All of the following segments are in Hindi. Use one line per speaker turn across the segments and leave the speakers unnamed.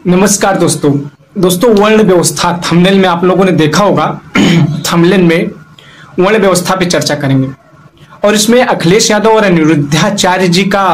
नमस्कार दोस्तों वर्ण व्यवस्था थंबनेल में आप लोगों ने देखा होगा। थंबनेल में वर्ण व्यवस्था पे चर्चा करेंगे और इसमें अखिलेश यादव और अनिरुद्धाचार्य जी का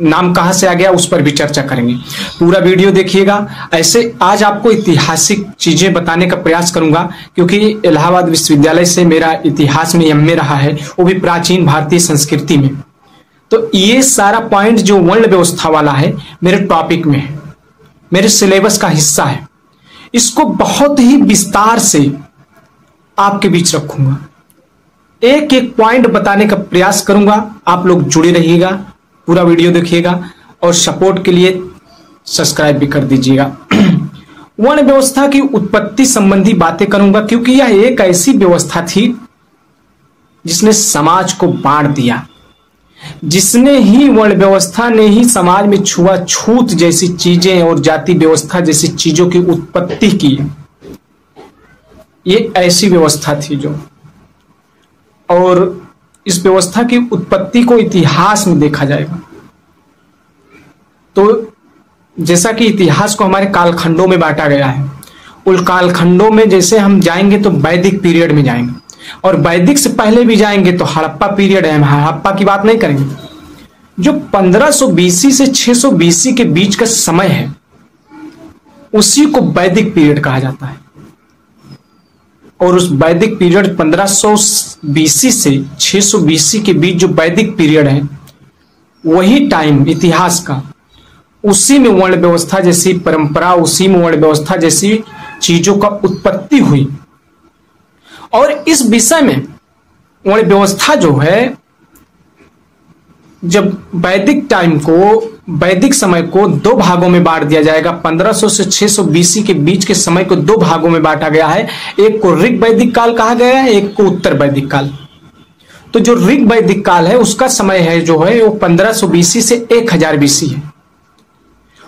नाम कहां से आ गया उस पर भी चर्चा करेंगे। पूरा वीडियो देखिएगा। ऐसे आज आपको ऐतिहासिक चीजें बताने का प्रयास करूंगा क्योंकि इलाहाबाद विश्वविद्यालय से मेरा इतिहास में एमए रहा है, वो भी प्राचीन भारतीय संस्कृति में। तो ये सारा पॉइंट जो वर्ण व्यवस्था वाला है मेरे टॉपिक में है, मेरे सिलेबस का हिस्सा है। इसको बहुत ही विस्तार से आपके बीच रखूंगा, एक एक पॉइंट बताने का प्रयास करूंगा। आप लोग जुड़े रहिएगा, पूरा वीडियो देखिएगा और सपोर्ट के लिए सब्सक्राइब भी कर दीजिएगा। वर्ण व्यवस्था की उत्पत्ति संबंधी बातें करूंगा क्योंकि यह एक ऐसी व्यवस्था थी जिसने समाज को बांट दिया, जिसने ही वर्ण व्यवस्था ने ही समाज में छुआछूत जैसी चीजें और जाति व्यवस्था जैसी चीजों की उत्पत्ति की। ये ऐसी व्यवस्था थी जो, और इस व्यवस्था की उत्पत्ति को इतिहास में देखा जाएगा तो जैसा कि इतिहास को हमारे कालखंडों में बांटा गया है, उन कालखंडों में जैसे हम जाएंगे तो वैदिक पीरियड में जाएंगे और वैदिक से पहले भी जाएंगे तो हड़प्पा पीरियड है। हड़प्पा की बात नहीं करेंगे। जो 1500 बीसी से 600 बीसी के बीच का समय है उसी को वैदिक पीरियड कहा जाता है। और उस वैदिक पीरियड 1500 बीसी से 600 बीसी के बीच जो वैदिक पीरियड है वही टाइम इतिहास का, उसी में वर्ण व्यवस्था जैसी परंपरा, उसी में वर्ण व्यवस्था जैसी चीजों का उत्पत्ति हुई। और इस विषय में वर्ण व्यवस्था जो है, जब वैदिक टाइम को, वैदिक समय को दो भागों में बांट दिया जाएगा। 1500 से 600 बीसी के बीच के समय को दो भागों में बांटा गया है। एक को ऋग वैदिक काल कहा गया है, एक को उत्तर वैदिक काल। तो जो ऋग वैदिक काल है उसका समय है जो है वो 1500 बीसी से 1000 बीसी है,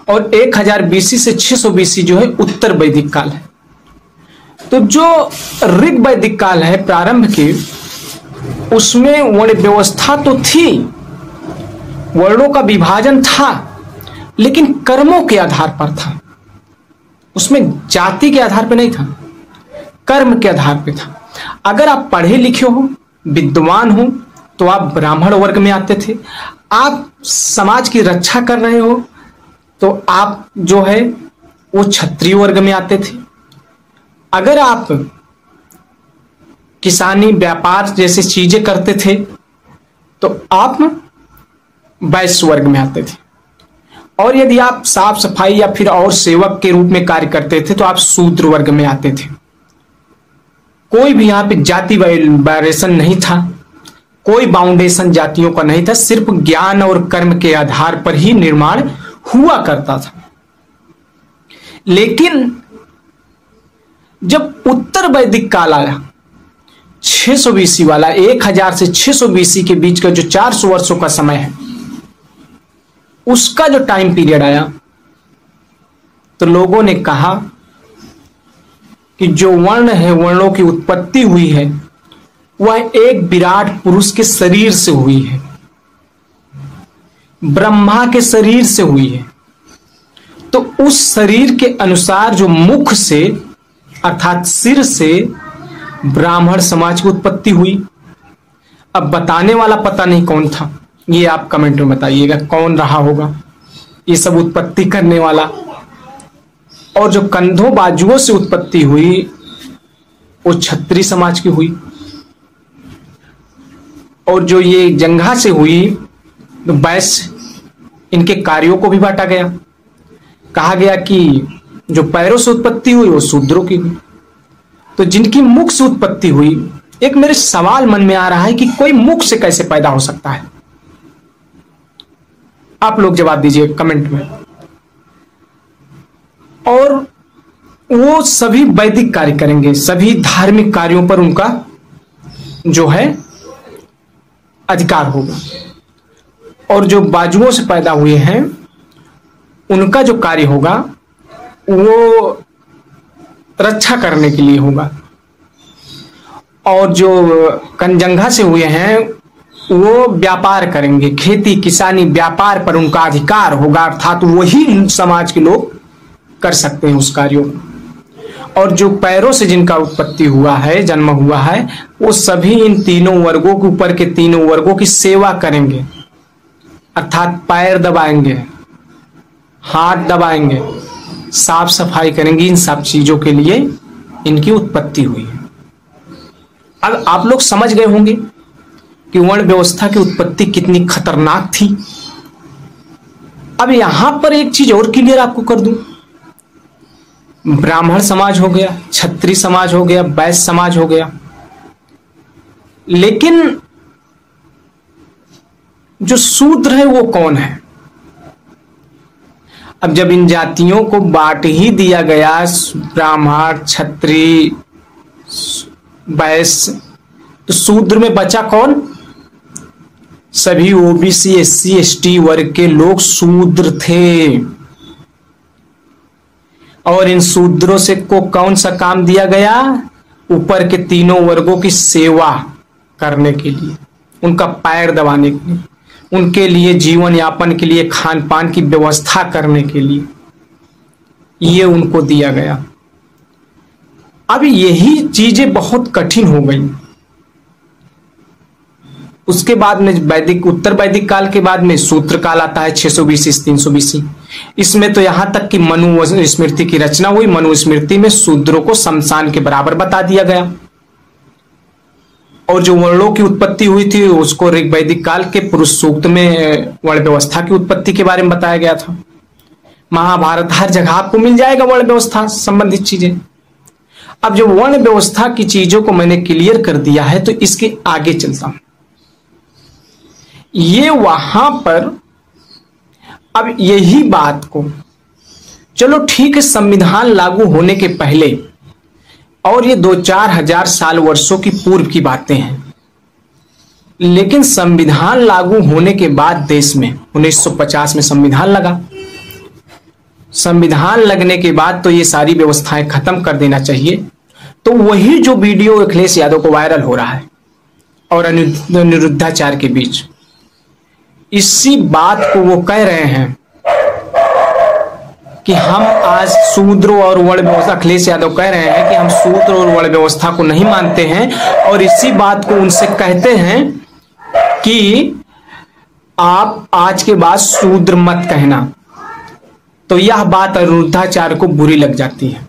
और 1000 बीसी से 600 बीसी जो है उत्तर वैदिक काल है। तो जो ऋग वैदिक काल है प्रारंभ के, उसमें वर्ण व्यवस्था तो थी, वर्णों का विभाजन था, लेकिन कर्मों के आधार पर था। उसमें जाति के आधार पर नहीं था, कर्म के आधार पर था। अगर आप पढ़े लिखे हो, विद्वान हो, तो आप ब्राह्मण वर्ग में आते थे। आप समाज की रक्षा कर रहे हो तो आप जो है वो क्षत्रिय वर्ग में आते थे। अगर आप किसानी, व्यापार जैसी चीजें करते थे तो आप वैश्य वर्ग में आते थे। और यदि आप साफ सफाई या फिर और सेवक के रूप में कार्य करते थे तो आप शूद्र वर्ग में आते थे। कोई भी यहां पे जाति वेरिएशन नहीं था, कोई बाउंडेशन जातियों का नहीं था, सिर्फ ज्ञान और कर्म के आधार पर ही निर्माण हुआ करता था। लेकिन जब उत्तर वैदिक काल आया, 600 बीसी वाला, 1000 से 600 बीसी के बीच का जो 400 वर्षों का समय है, उसका जो टाइम पीरियड आया, तो लोगों ने कहा कि जो वर्ण है, वर्णों की उत्पत्ति हुई है, वह एक विराट पुरुष के शरीर से हुई है, ब्रह्मा के शरीर से हुई है। तो उस शरीर के अनुसार जो मुख से अर्थात सिर से ब्राह्मण समाज की उत्पत्ति हुई। अब बताने वाला पता नहीं कौन था, ये आप कमेंट में बताइएगा कौन रहा होगा ये सब उत्पत्ति करने वाला। और जो कंधों बाजुओं से उत्पत्ति हुई वो क्षत्रिय समाज की हुई। और जो ये जंघा से हुई तो वैश्य, इनके कार्यों को भी बांटा गया। कहा गया कि जो पैरों से उत्पत्ति हुई वो शूद्रों की हुई। तो जिनकी मुख से उत्पत्ति हुई, एक मेरे सवाल मन में आ रहा है कि कोई मुख से कैसे पैदा हो सकता है? आप लोग जवाब दीजिए कमेंट में। और वो सभी वैदिक कार्य करेंगे, सभी धार्मिक कार्यों पर उनका जो है अधिकार होगा। और जो बाजुओं से पैदा हुए हैं उनका जो कार्य होगा वो रक्षा करने के लिए होगा। और जो कंजंघा से हुए हैं वो व्यापार करेंगे, खेती किसानी व्यापार पर उनका अधिकार होगा, अर्थात वही समाज के लोग कर सकते हैं उस कार्यों को। और जो पैरों से जिनका उत्पत्ति हुआ है, जन्म हुआ है, वो सभी इन तीनों वर्गों के ऊपर के तीनों वर्गों की सेवा करेंगे, अर्थात पैर दबाएंगे, हाथ दबाएंगे, साफ सफाई करेंगे। इन सब चीजों के लिए इनकी उत्पत्ति हुई है। अब आप लोग समझ गए होंगे कि वर्ण व्यवस्था की उत्पत्ति कितनी खतरनाक थी। अब यहां पर एक चीज और क्लियर आपको कर दूं, ब्राह्मण समाज हो गया, क्षत्रिय समाज हो गया, वैश्य समाज हो गया, लेकिन जो शूद्र है वो कौन है? अब जब इन जातियों को बांट ही दिया गया, ब्राह्मण, क्षत्रिय, वैश्य, तो शूद्र में बचा कौन? सभी ओबीसी, एससी, एसटी वर्ग के लोग शूद्र थे। और इन शूद्रों से को कौन सा काम दिया गया? ऊपर के तीनों वर्गों की सेवा करने के लिए, उनका पैर दबाने के लिए, उनके लिए जीवन यापन के लिए, खान पान की व्यवस्था करने के लिए, ये उनको दिया गया। अब यही चीजें बहुत कठिन हो गई। उसके बाद में वैदिक, उत्तर वैदिक काल के बाद में सूत्र काल आता है, 620 से 320। इसमें तो यहां तक कि मनु स्मृति की रचना हुई। मनु स्मृति में शूद्रों को शमशान के बराबर बता दिया गया। और जो वर्णों की उत्पत्ति हुई थी उसको ऋग वैदिक काल के पुरुष सूक्त में वर्ण व्यवस्था की उत्पत्ति के बारे में बताया गया था। महाभारत, हर जगह आपको मिल जाएगा वर्ण व्यवस्था संबंधित चीजें। अब जो वर्ण व्यवस्था की चीजों को मैंने क्लियर कर दिया है, तो इसके आगे चलता हूं। ये वहां पर अब यही बात को, चलो ठीक है, संविधान लागू होने के पहले, और ये 2-4 हजार साल वर्षों की पूर्व की बातें हैं, लेकिन संविधान लागू होने के बाद देश में 1950 में संविधान लगा। संविधान लगने के बाद तो ये सारी व्यवस्थाएं खत्म कर देना चाहिए। तो वही जो वीडियो अखिलेश यादव को वायरल हो रहा है और अनिरुद्धाचार्य के बीच, इसी बात को वो कह रहे हैं कि हम आज शूद्रों और वर्ण व्यवस्था, अखिलेश यादव कह रहे हैं कि हम शूद्र और वर्ण व्यवस्था को नहीं मानते हैं, और इसी बात को उनसे कहते हैं कि आप आज के बाद शूद्र मत कहना। तो यह बात अनिरुद्धाचार्य को बुरी लग जाती है,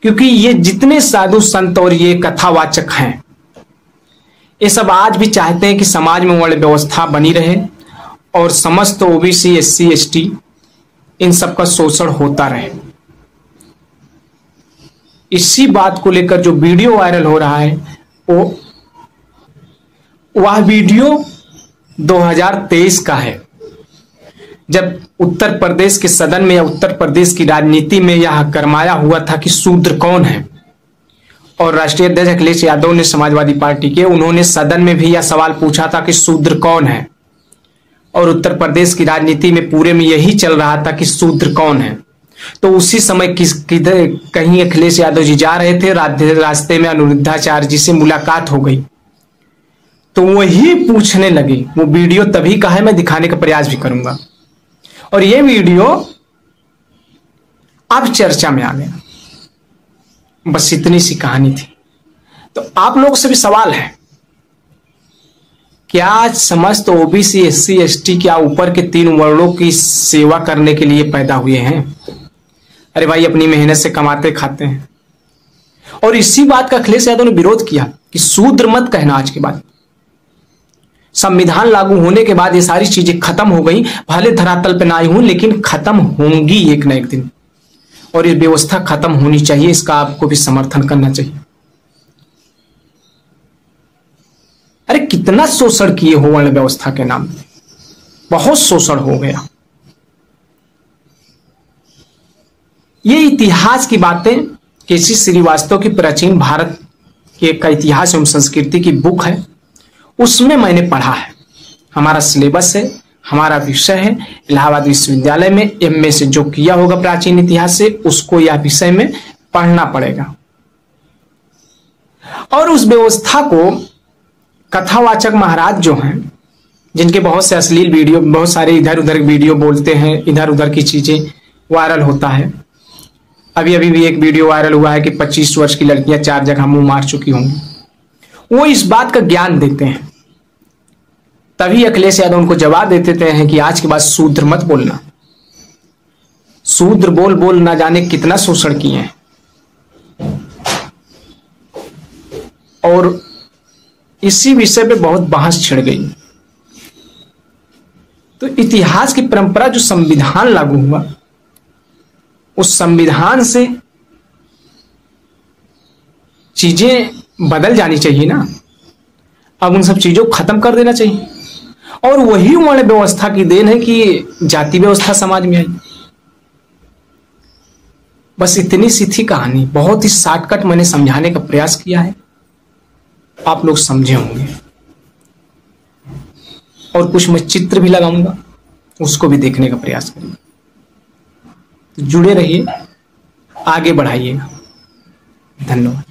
क्योंकि ये जितने साधु संत और ये कथावाचक हैं, ये सब आज भी चाहते हैं कि समाज में वर्ण व्यवस्था बनी रहे और समस्त ओबीसी, एससी, एसटी, इन सब का शोषण होता रहे। इसी बात को लेकर जो वीडियो वायरल हो रहा है, वह वीडियो 2023 का है, जब उत्तर प्रदेश के सदन में या उत्तर प्रदेश की राजनीति में यह गरमाया हुआ था कि शूद्र कौन है। और राष्ट्रीय अध्यक्ष अखिलेश यादव ने, समाजवादी पार्टी के, उन्होंने सदन में भी यह सवाल पूछा था कि शूद्र कौन है। और उत्तर प्रदेश की राजनीति में पूरे में यही चल रहा था कि शूद्र कौन है। तो उसी समय किधर कहीं अखिलेश यादव जी जा रहे थे, रास्ते में अनिरुद्धाचार्य जी से मुलाकात हो गई, तो वही पूछने लगे। वो वीडियो तभी का है, मैं दिखाने का प्रयास भी करूंगा। और ये वीडियो अब चर्चा में आ गया। बस इतनी सी कहानी थी। तो आप लोगों से भी सवाल है, क्या समस्त ओबीसी, एससी, एसटी क्या ऊपर के 3 वर्णों की सेवा करने के लिए पैदा हुए हैं? अरे भाई, अपनी मेहनत से कमाते खाते हैं। और इसी बात का अखिलेश यादव ने विरोध किया कि शूद्र मत कहना। आज के बाद संविधान लागू होने के बाद ये सारी चीजें खत्म हो गई, भले धरातल पे ना आई हूं, लेकिन खत्म होंगी एक न एक दिन। और ये व्यवस्था खत्म होनी चाहिए, इसका आपको भी समर्थन करना चाहिए। अरे कितना शोषण किए हो वर्ण व्यवस्था के नाम पे, बहुत शोषण हो गया। ये इतिहास की बातें केसी श्रीवास्तव की प्राचीन भारत के का इतिहास एवं संस्कृति की बुक है, उसमें मैंने पढ़ा है। हमारा सिलेबस है, हमारा विषय है। इलाहाबाद विश्वविद्यालय में एमए से जो किया होगा प्राचीन इतिहास से, उसको यह विषय में पढ़ना पड़ेगा। और उस व्यवस्था को कथावाचक महाराज जो हैं, जिनके बहुत से अश्लील वीडियो, बहुत सारे इधर उधर वीडियो बोलते हैं, इधर उधर की चीजें वायरल होता है, अभी अभी भी एक वीडियो वायरल हुआ है कि 25 वर्ष की लड़कियां 4 जगह मुंह मार चुकी होंगी। वो इस बात का ज्ञान देते हैं, तभी अखिलेश यादव उनको जवाब दे देते हैं कि आज के बाद शूद्र मत बोलना। शूद्र बोल बोल ना जाने कितना शोषण किए हैं। और इसी विषय पे बहुत बहस छिड़ गई। तो इतिहास की परंपरा, जो संविधान लागू हुआ, उस संविधान से चीजें बदल जानी चाहिए ना। अब उन सब चीजों को खत्म कर देना चाहिए। और वही वर्ण व्यवस्था की देन है कि जाति व्यवस्था समाज में आई। बस इतनी सी थी कहानी। बहुत ही शॉर्टकट मैंने समझाने का प्रयास किया है, आप लोग समझे होंगे। और कुछ मैं चित्र भी लगाऊंगा, उसको भी देखने का प्रयास करिए। जुड़े रहिए, आगे बढ़ाइएगा। धन्यवाद।